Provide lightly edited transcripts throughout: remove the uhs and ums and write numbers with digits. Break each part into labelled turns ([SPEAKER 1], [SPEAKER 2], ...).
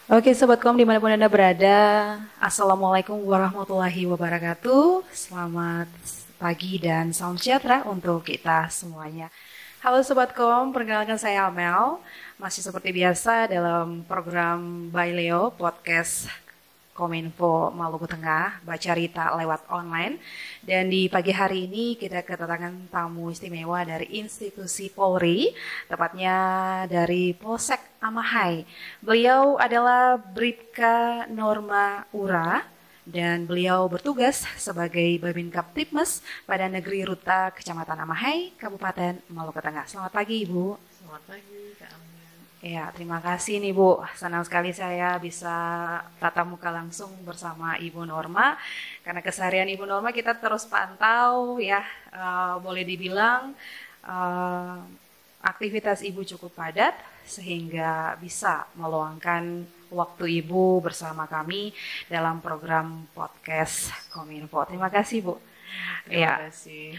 [SPEAKER 1] Oke Sobat Kom dimanapun Anda berada, Assalamualaikum warahmatullahi wabarakatuh. Selamat pagi dan salam sejahtera untuk kita semuanya. Halo Sobat Kom, perkenalkan saya Amel. Masih seperti biasa dalam program By Leo Podcast Kominfo Maluku Tengah, baca Rita lewat online. Dan di pagi hari ini kita kedatangan tamu istimewa dari institusi Polri, tepatnya dari Polsek Amahai. Beliau adalah Bribka Norma Ura dan beliau bertugas sebagai Babin Kaptipmas pada Negeri Ruta Kecamatan Amahai, Kabupaten Maluku Tengah. Selamat pagi Ibu.
[SPEAKER 2] Selamat pagi Kak Amel.
[SPEAKER 1] Ya, terima kasih nih Bu. Senang sekali saya bisa tatap muka langsung bersama Ibu Norma. Karena keseharian Ibu Norma kita terus pantau ya, boleh dibilang aktivitas Ibu cukup padat sehingga bisa meluangkan waktu Ibu bersama kami dalam program podcast Kominfo. Terima kasih Bu.
[SPEAKER 2] Terima kasih.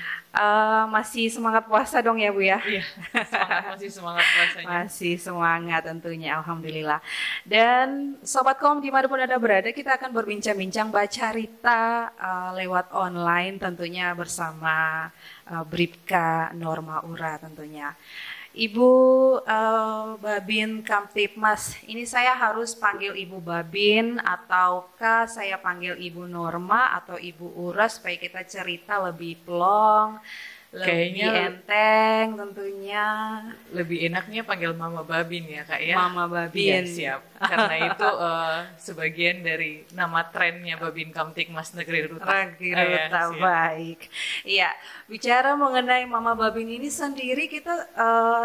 [SPEAKER 1] Masih semangat puasa dong ya Bu ya?
[SPEAKER 2] Iya, masih semangat puasanya.
[SPEAKER 1] Masih semangat tentunya, Alhamdulillah. Dan Sobat Kom dimanapun Anda berada, kita akan berbincang-bincang baca Rita lewat online tentunya bersama Bribka Norma Ura tentunya. Ibu Babin Kamtipmas, ini saya harus panggil Ibu Babin ataukah saya panggil Ibu Norma atau Ibu Ura supaya kita cerita lebih plong, lebih enteng tentunya.
[SPEAKER 2] Lebih enaknya panggil Mama Babin ya Kak ya.
[SPEAKER 1] Mama Babin.
[SPEAKER 2] Ya, siap. Karena itu sebagian dari nama trennya Babin Kamtipmas Negeri Ruta.
[SPEAKER 1] Negeri Ruta, baik. Iya, bicara mengenai Mama Babin ini sendiri kita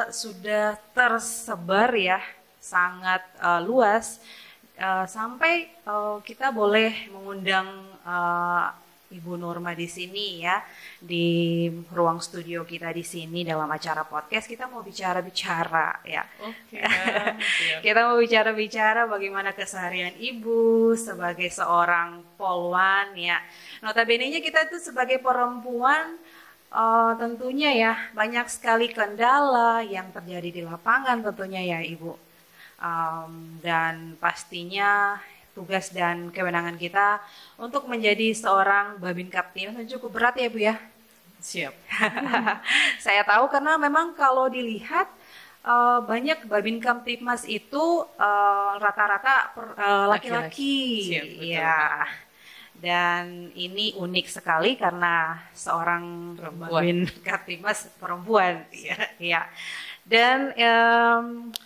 [SPEAKER 1] sudah tersebar ya, sangat luas. Sampai kita boleh mengundang Ibu Norma di sini ya, di ruang studio kita di sini dalam acara podcast kita mau bicara-bicara ya.
[SPEAKER 2] Oke.
[SPEAKER 1] Kita mau bicara-bicara bagaimana keseharian Ibu sebagai seorang polwan ya. Notabene-nya kita itu sebagai perempuan tentunya ya banyak sekali kendala yang terjadi di lapangan tentunya ya Ibu. Dan pastinya tugas dan kewenangan kita untuk menjadi seorang Babin Kaptipmas cukup berat ya Bu ya.
[SPEAKER 2] Siap.
[SPEAKER 1] Saya tahu karena memang kalau dilihat banyak Babin Kamtipmas itu rata-rata laki-laki.
[SPEAKER 2] Siap, betul.
[SPEAKER 1] Ya. Dan ini unik sekali karena seorang Babin Kamtipmas perempuan. Ya. Dan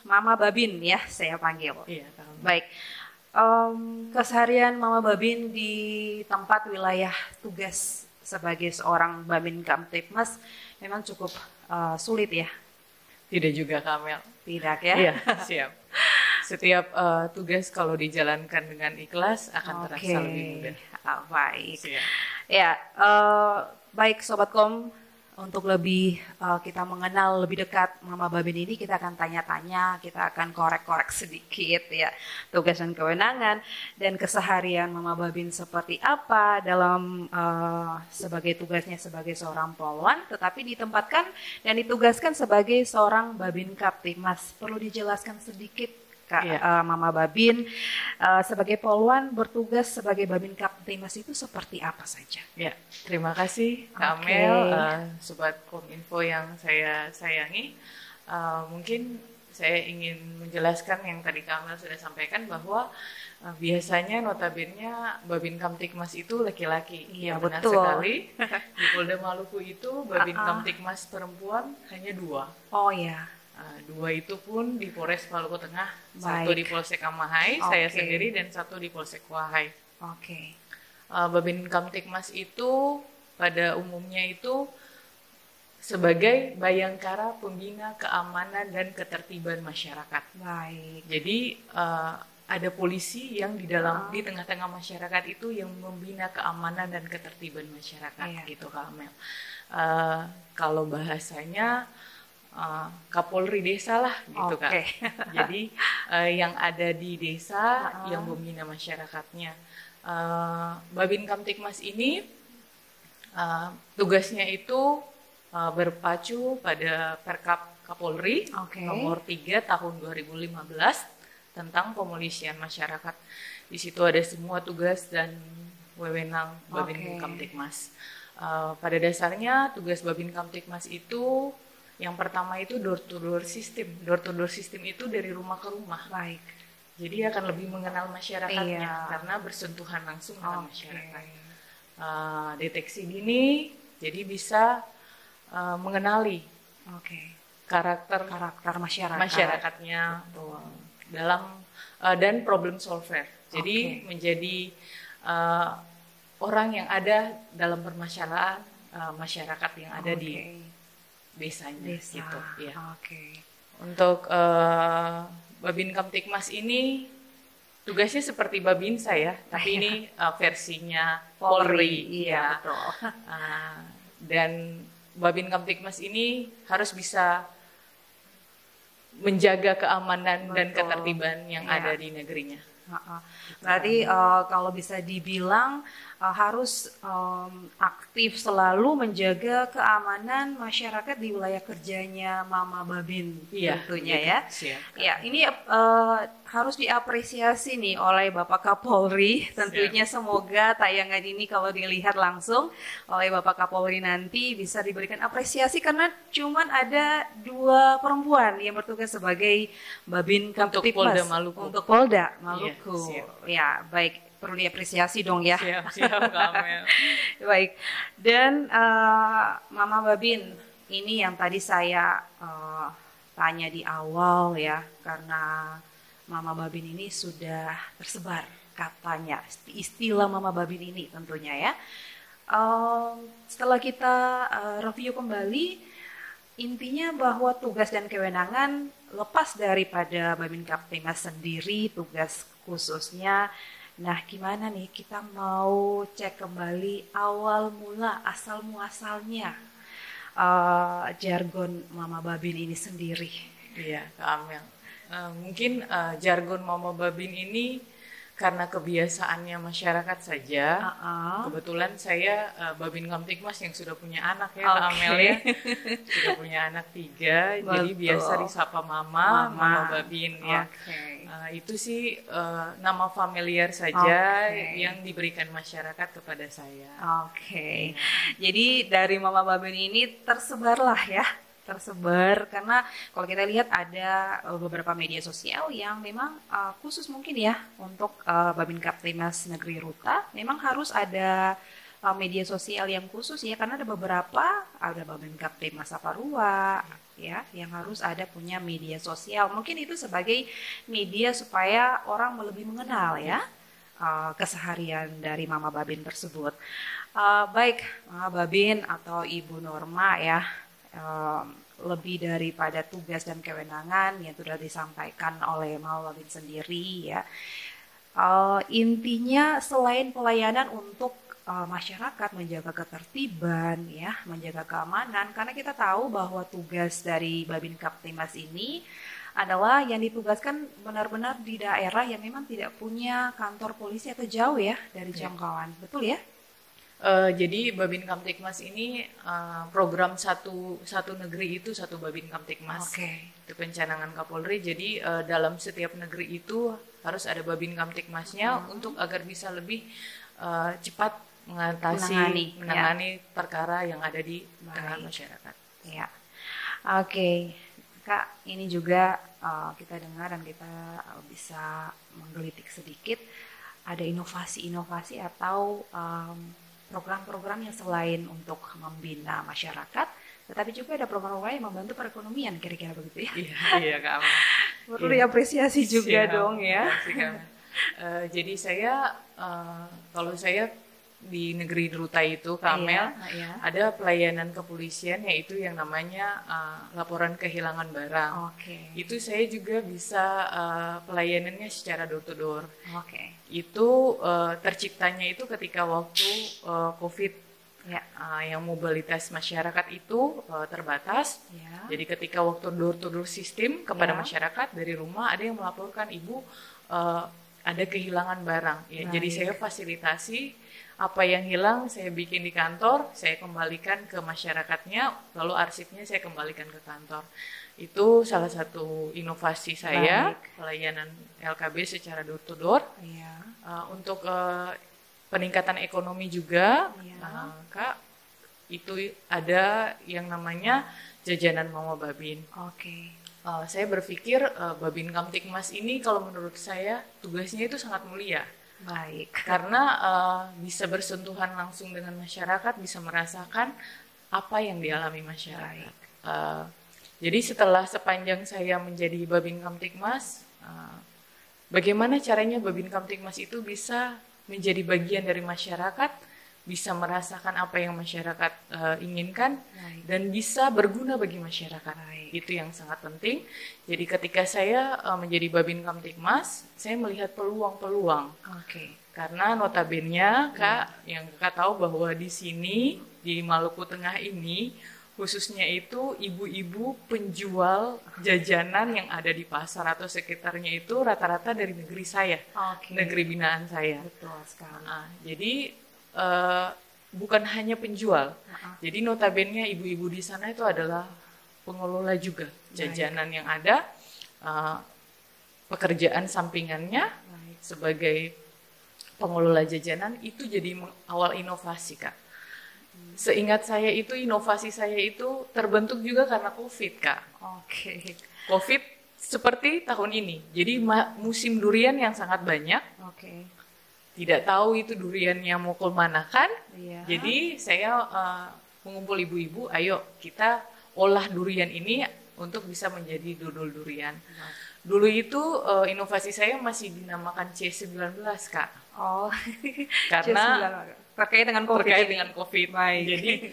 [SPEAKER 1] Mama Babin ya saya panggil.
[SPEAKER 2] Iya,
[SPEAKER 1] baik. Keseharian Mama Babin di tempat wilayah tugas sebagai seorang Babin Kamtipmas memang cukup sulit ya?
[SPEAKER 2] Tidak juga Kamel.
[SPEAKER 1] Tidak ya?
[SPEAKER 2] Iya, siap. Setiap tugas kalau dijalankan dengan ikhlas akan terasa lebih mudah.
[SPEAKER 1] Baik.
[SPEAKER 2] Siap.
[SPEAKER 1] Ya, baik Sobat Kom. Untuk lebih kita mengenal lebih dekat Mama Babin ini, kita akan tanya-tanya, kita akan korek-korek sedikit ya tugas dan kewenangan dan keseharian Mama Babin seperti apa dalam sebagai tugasnya sebagai seorang polwan, tetapi ditempatkan dan ditugaskan sebagai seorang Babin Kaptipmas. Perlu dijelaskan sedikit Kak, Mama Babin sebagai polwan bertugas sebagai Babin Kaptipmas itu seperti apa saja?
[SPEAKER 2] Ya, terima kasih Kak Amel, Sobat Kominfo yang saya sayangi. Mungkin saya ingin menjelaskan yang tadi Kak Amel sudah sampaikan bahwa biasanya notabene Babin Kamtipmas itu laki-laki.
[SPEAKER 1] Iya,
[SPEAKER 2] benar
[SPEAKER 1] betul.
[SPEAKER 2] sekali. Di Polda Maluku itu Babin Kamtipmas perempuan hanya 2.
[SPEAKER 1] Oh ya.
[SPEAKER 2] 2 itu pun di Polres Maluku Tengah,
[SPEAKER 1] Baik.
[SPEAKER 2] 1 di Polsek Amahai, saya sendiri, dan 1 di Polsek Wahai.
[SPEAKER 1] Oke.
[SPEAKER 2] Babin Kamtipmas itu pada umumnya itu sebagai bayangkara pembina keamanan dan ketertiban masyarakat.
[SPEAKER 1] Baik.
[SPEAKER 2] Jadi ada polisi yang di tengah-tengah masyarakat itu yang membina keamanan dan ketertiban masyarakat gitu Kak Amel. Kalau bahasanya Kapolri desa lah gitu Kak. Jadi yang ada di desa yang membina masyarakatnya. Babin Kamtipmas ini tugasnya itu berpacu pada Perkap Kapolri nomor 3 tahun 2015 tentang pemolisian masyarakat. Di situ ada semua tugas dan wewenang Babin Kamtibmas. Pada dasarnya tugas Babin Kamtibmas itu yang pertama itu door to door system. Door to door system itu dari rumah ke rumah.
[SPEAKER 1] Baik.
[SPEAKER 2] Jadi akan lebih mengenal masyarakatnya karena bersentuhan langsung dengan masyarakat. Deteksi dini, jadi bisa mengenali karakter masyarakatnya dalam dan problem solver. Jadi menjadi orang yang ada dalam permasalahan masyarakat yang ada di desanya gitu ya. Untuk Babin Kamtibmas ini tugasnya seperti Babinsa ya, tapi ini versinya Polri ya. Dan Babin Kamtibmas ini harus bisa menjaga keamanan dan ketertiban yang ada di negerinya.
[SPEAKER 1] Berarti kalau bisa dibilang harus aktif selalu menjaga keamanan masyarakat di wilayah kerjanya Mama Babin tentunya ya. Ya, ini harus diapresiasi nih oleh Bapak Kapolri. Tentunya semoga tayangan ini kalau dilihat langsung oleh Bapak Kapolri nanti bisa diberikan apresiasi karena cuman ada 2 perempuan yang bertugas sebagai Babin Kamtibmas untuk Polda Maluku. Ya, baik. Perlu diapresiasi dong ya.
[SPEAKER 2] Siap, Kamel.
[SPEAKER 1] Baik. Dan Mama Babin, ini yang tadi saya tanya di awal ya, karena Mama Babin ini sudah tersebar katanya, istilah Mama Babin ini tentunya ya. Setelah kita review kembali, intinya bahwa tugas dan kewenangan lepas daripada Babin Kamtibmas sendiri, tugas khususnya. Nah, gimana nih kita mau cek kembali awal mula, asal muasalnya jargon Mama Babin ini sendiri.
[SPEAKER 2] Iya, Kak Amel. Mungkin jargon Mama Babin ini karena kebiasaannya masyarakat saja. Kebetulan saya Babin Kamtibmas yang sudah punya anak ya, Kak Amel ya. Sudah punya anak 3, jadi biasa disapa Mama Babin ya. Itu sih nama familiar saja yang diberikan masyarakat kepada saya.
[SPEAKER 1] Jadi dari Mama Babin ini tersebarlah ya. Tersebar karena kalau kita lihat ada beberapa media sosial yang memang khusus mungkin ya untuk Babin Kamtibmas Negeri Ruta memang harus ada media sosial yang khusus ya karena ada beberapa, ada Babin Kamtibmas Saparua ya yang harus ada punya media sosial, mungkin itu sebagai media supaya orang lebih mengenal ya keseharian dari Mama Babin tersebut. Baik Mama Babin atau Ibu Norma ya, lebih daripada tugas dan kewenangan yang sudah disampaikan oleh Mama Babin sendiri ya. Intinya selain pelayanan untuk masyarakat, menjaga ketertiban ya, menjaga keamanan, karena kita tahu bahwa tugas dari Babin Kamtibmas ini adalah yang ditugaskan benar-benar di daerah yang memang tidak punya kantor polisi atau jauh ya dari jangkauan, betul ya?
[SPEAKER 2] Jadi Babin Kamtibmas ini program satu negeri itu satu Babin Kamtibmas. Itu pencanangan Kapolri. Jadi dalam setiap negeri itu harus ada Babin Kamtibmasnya untuk agar bisa lebih cepat menangani perkara yang ada di tengah masyarakat.
[SPEAKER 1] Ya. Kak, ini juga kita dengar dan kita bisa menggelitik sedikit ada inovasi-inovasi atau program-program yang selain untuk membina masyarakat, tetapi juga ada program-program yang membantu perekonomian, kira-kira begitu ya?
[SPEAKER 2] Iya Kak.
[SPEAKER 1] Perlu diapresiasi juga dong ya.
[SPEAKER 2] Jadi saya, kalau saya di negeri Ruta itu, Kamel, ada pelayanan kepolisian yaitu yang namanya laporan kehilangan barang. Itu saya juga bisa pelayanannya secara door to door. Itu terciptanya itu ketika waktu COVID, yang mobilitas masyarakat itu terbatas. Jadi ketika waktu door to door sistem kepada masyarakat dari rumah ada yang melaporkan, ibu ada kehilangan barang. Ya,
[SPEAKER 1] Baik.
[SPEAKER 2] jadi saya fasilitasi apa yang hilang saya bikin di kantor, saya kembalikan ke masyarakatnya, lalu arsipnya saya kembalikan ke kantor. Itu salah satu inovasi saya,
[SPEAKER 1] Baik.
[SPEAKER 2] pelayanan LKB secara door to door.
[SPEAKER 1] Iya.
[SPEAKER 2] Untuk peningkatan ekonomi juga,
[SPEAKER 1] Iya.
[SPEAKER 2] Kak, itu ada yang namanya jajanan Mama Babin.
[SPEAKER 1] Oke.
[SPEAKER 2] Saya berpikir Babin Kamtibmas ini kalau menurut saya tugasnya itu sangat mulia.
[SPEAKER 1] Baik.
[SPEAKER 2] Karena bisa bersentuhan langsung dengan masyarakat, bisa merasakan apa yang dialami masyarakat. Jadi setelah sepanjang saya menjadi Babin Kamtibmas, bagaimana caranya Babin Kamtibmas itu bisa menjadi bagian dari masyarakat, bisa merasakan apa yang masyarakat inginkan, dan bisa berguna bagi masyarakat. Itu yang sangat penting. Jadi ketika saya menjadi Babin Kamtibmas, saya melihat peluang-peluang. Karena notabene Kak, yang Kak tahu bahwa di sini, di Maluku Tengah ini, khususnya itu ibu-ibu penjual jajanan yang ada di pasar atau sekitarnya itu rata-rata dari negeri saya, negeri binaan saya.
[SPEAKER 1] Betul sekali.
[SPEAKER 2] Jadi bukan hanya penjual. Jadi notabene ibu-ibu di sana itu adalah pengelola juga jajanan yang ada, pekerjaan sampingannya sebagai pengelola jajanan itu jadi awal inovasi, Kak. Seingat saya itu inovasi saya itu terbentuk juga karena COVID, Kak. COVID seperti tahun ini. Jadi musim durian yang sangat banyak. Tidak tahu itu duriannya mau kemanakan. Jadi saya mengumpul ibu-ibu, ayo kita olah durian ini untuk bisa menjadi dodol durian. Dulu itu inovasi saya masih dinamakan C19, Kak. Karena
[SPEAKER 1] terkait dengan
[SPEAKER 2] COVID. Jadi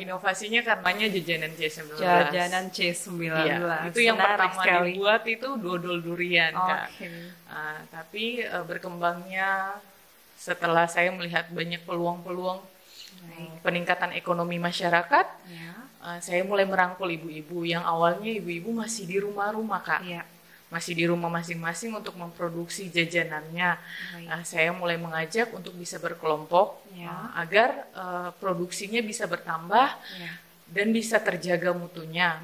[SPEAKER 2] inovasinya karenanya jajanan C19.
[SPEAKER 1] Jajanan C19.
[SPEAKER 2] Ya, itu yang pertama dibuat itu dodol durian, Kak. Tapi berkembangnya setelah saya melihat banyak peluang-peluang peningkatan ekonomi masyarakat, saya mulai merangkul ibu-ibu yang awalnya ibu-ibu masih di rumah-rumah, Kak. Masih di rumah masing-masing untuk memproduksi jajanannya. Saya mulai mengajak untuk bisa berkelompok agar produksinya bisa bertambah dan bisa terjaga mutunya.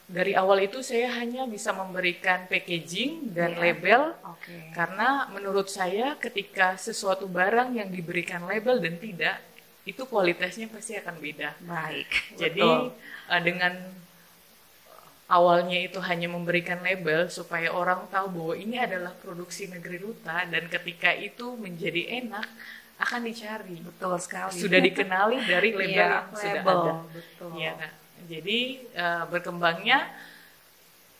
[SPEAKER 2] Dari awal itu saya hanya bisa memberikan packaging dan label karena menurut saya ketika sesuatu barang yang diberikan label dan tidak, itu kualitasnya pasti akan beda. Jadi dengan awalnya itu hanya memberikan label supaya orang tahu bahwa ini adalah produksi negeri Ruta dan ketika itu menjadi enak akan dicari.
[SPEAKER 1] Betul sekali.
[SPEAKER 2] Sudah dikenali dari label yang sudah ada.
[SPEAKER 1] Betul.
[SPEAKER 2] Ya, nah, jadi berkembangnya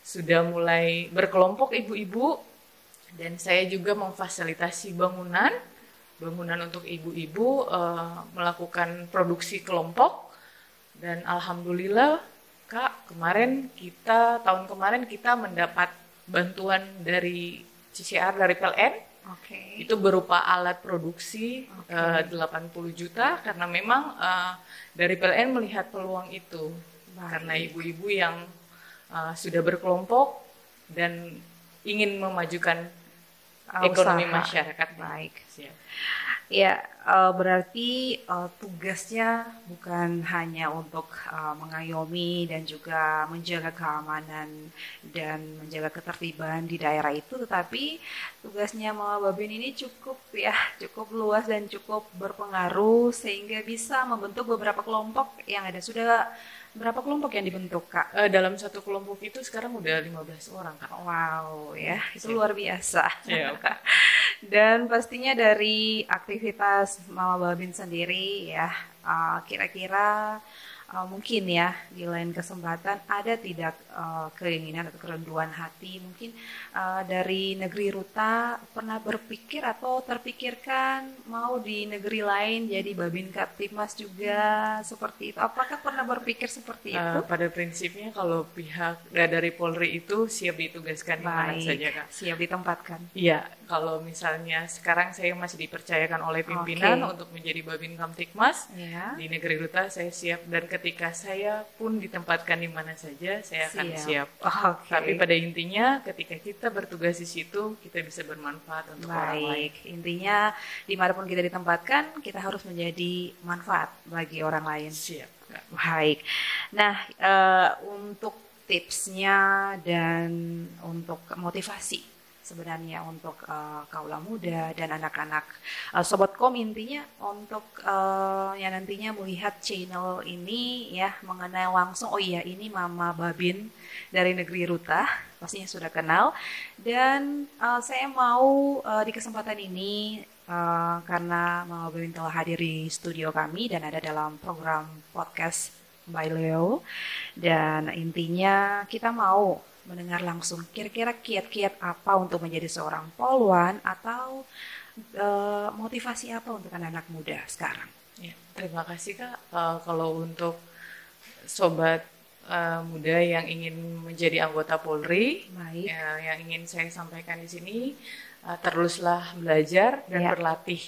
[SPEAKER 2] sudah mulai berkelompok ibu-ibu dan saya juga memfasilitasi bangunan untuk ibu-ibu melakukan produksi kelompok dan alhamdulillah Kak, tahun kemarin kita mendapat bantuan dari CCR, dari PLN. Itu berupa alat produksi 80 juta karena memang dari PLN melihat peluang itu. Karena ibu-ibu yang sudah berkelompok dan ingin memajukan ekonomi masyarakat. Ya,
[SPEAKER 1] berarti tugasnya bukan hanya untuk mengayomi dan juga menjaga keamanan dan menjaga ketertiban di daerah itu, tetapi tugasnya Mama Babin ini cukup luas dan cukup berpengaruh sehingga bisa membentuk beberapa kelompok yang ada. Sudah berapa kelompok yang dibentuk, Kak?
[SPEAKER 2] Dalam satu kelompok itu sekarang udah 15 orang, Kak.
[SPEAKER 1] Wow, ya, itu luar biasa. Kak. Dan pastinya dari aktivitas Mama Babin sendiri ya, kira-kira mungkin ya di lain kesempatan ada tidak keinginan atau kerenduan hati mungkin dari negeri Ruta pernah berpikir atau terpikirkan mau di negeri lain jadi Babin Kamtibmas juga seperti itu? Apakah pernah berpikir seperti itu?
[SPEAKER 2] Pada prinsipnya kalau pihak dari Polri itu siap ditugaskan di mana saja, Kak.
[SPEAKER 1] Siap ditempatkan.
[SPEAKER 2] Iya, kalau misalnya sekarang saya masih dipercayakan oleh pimpinan untuk menjadi Babin Kamtibmas di Negeri Ruta, saya siap, dan ketika saya pun ditempatkan di mana saja saya akan siap. Tapi pada intinya ketika kita bertugas di situ kita bisa bermanfaat untuk orang lain.
[SPEAKER 1] Intinya dimanapun kita ditempatkan kita harus menjadi manfaat bagi orang lain.
[SPEAKER 2] Siap.
[SPEAKER 1] Baik. Nah, untuk tipsnya dan untuk motivasi sebenarnya untuk kaula muda dan anak-anak Sobatkom, intinya untuk yang nantinya melihat channel ini ya, mengenal langsung, oh iya ini Mama Babin dari Negeri Ruta, pastinya sudah kenal. Dan saya mau di kesempatan ini karena Mama Babin telah hadir di studio kami dan ada dalam program podcast by Leo, dan intinya kita mau mendengar langsung kira-kira kiat-kiat apa untuk menjadi seorang polwan atau motivasi apa untuk anak-anak muda sekarang.
[SPEAKER 2] Ya, terima kasih Kak. Kalau untuk sobat muda yang ingin menjadi anggota Polri, yang ingin saya sampaikan di sini, teruslah belajar dan berlatih.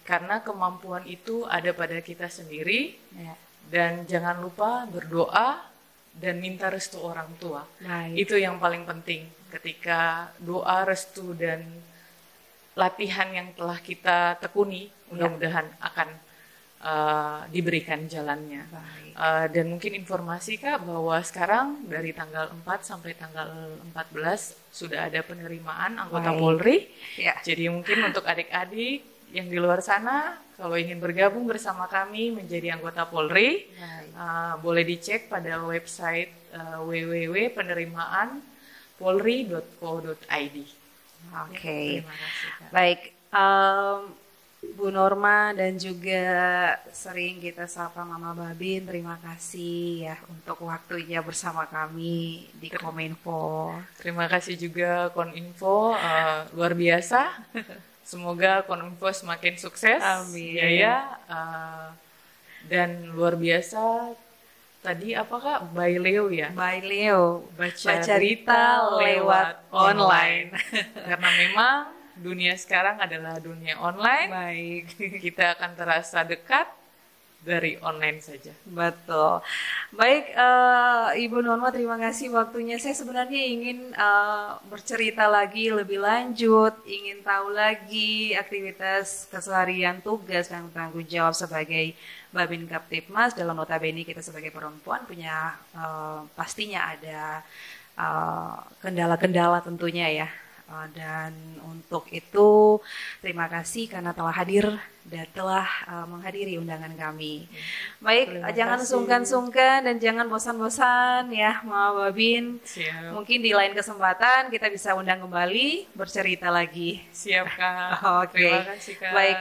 [SPEAKER 2] Karena kemampuan itu ada pada kita sendiri, dan jangan lupa berdoa dan minta restu orang tua. Itu yang paling penting. Ketika doa, restu, dan latihan yang telah kita tekuni, mudah-mudahan akan diberikan jalannya. Dan mungkin informasi Kak, bahwa sekarang dari tanggal 4 sampai tanggal 14 sudah ada penerimaan anggota Polri. Jadi mungkin untuk adik-adik yang di luar sana, kalau ingin bergabung bersama kami menjadi anggota Polri, boleh dicek pada website www.penerimaanpolri.co.id.
[SPEAKER 1] Terima kasih, Kak. Baik, Bu Norma dan juga sering kita sapa Mama Babin, terima kasih ya untuk waktunya bersama kami di Kominfo.
[SPEAKER 2] Terima kasih juga Kominfo, luar biasa. Semoga Kominfo semakin sukses.
[SPEAKER 1] Amin.
[SPEAKER 2] Dan luar biasa. Tadi apa Kak? By Leo ya?
[SPEAKER 1] By Leo.
[SPEAKER 2] Baca berita lewat online. Karena memang dunia sekarang adalah dunia online. Kita akan terasa dekat dari online saja.
[SPEAKER 1] Betul. Baik, Ibu Norma, terima kasih waktunya. Saya sebenarnya ingin bercerita lagi lebih lanjut, ingin tahu lagi aktivitas keseharian, tugas dan tanggung jawab sebagai Babin Kamtibmas. Dalam notabene kita sebagai perempuan punya pastinya ada kendala-kendala tentunya ya. Dan untuk itu terima kasih karena telah hadir dan telah menghadiri undangan kami. Baik, jangan sungkan-sungkan dan jangan bosan-bosan ya Mama Babin.
[SPEAKER 2] Siap.
[SPEAKER 1] Mungkin di lain kesempatan kita bisa undang kembali bercerita lagi.
[SPEAKER 2] Siap Kak.
[SPEAKER 1] Terima
[SPEAKER 2] kasih Kak.
[SPEAKER 1] Baik,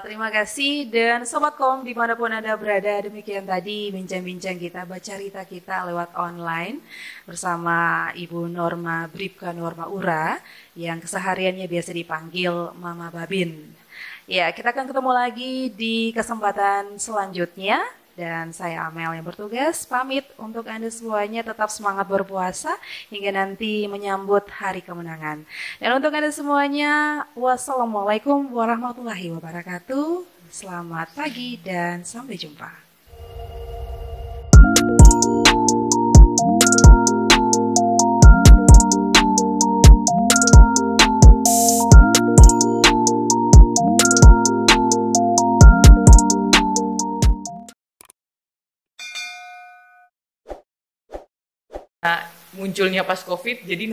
[SPEAKER 1] terima kasih dan Sobatkom dimanapun Anda berada, demikian tadi bincang-bincang kita, bercerita kita lewat online bersama Ibu Norma Bribka Norma Ura yang kesehariannya biasa dipanggil Mama Babin. Ya, kita akan ketemu lagi di kesempatan selanjutnya. Dan saya Amel yang bertugas, pamit untuk Anda semuanya, tetap semangat berpuasa hingga nanti menyambut hari kemenangan. Dan untuk Anda semuanya, wassalamualaikum warahmatullahi wabarakatuh. Selamat pagi dan sampai jumpa.
[SPEAKER 2] Munculnya pas COVID, jadi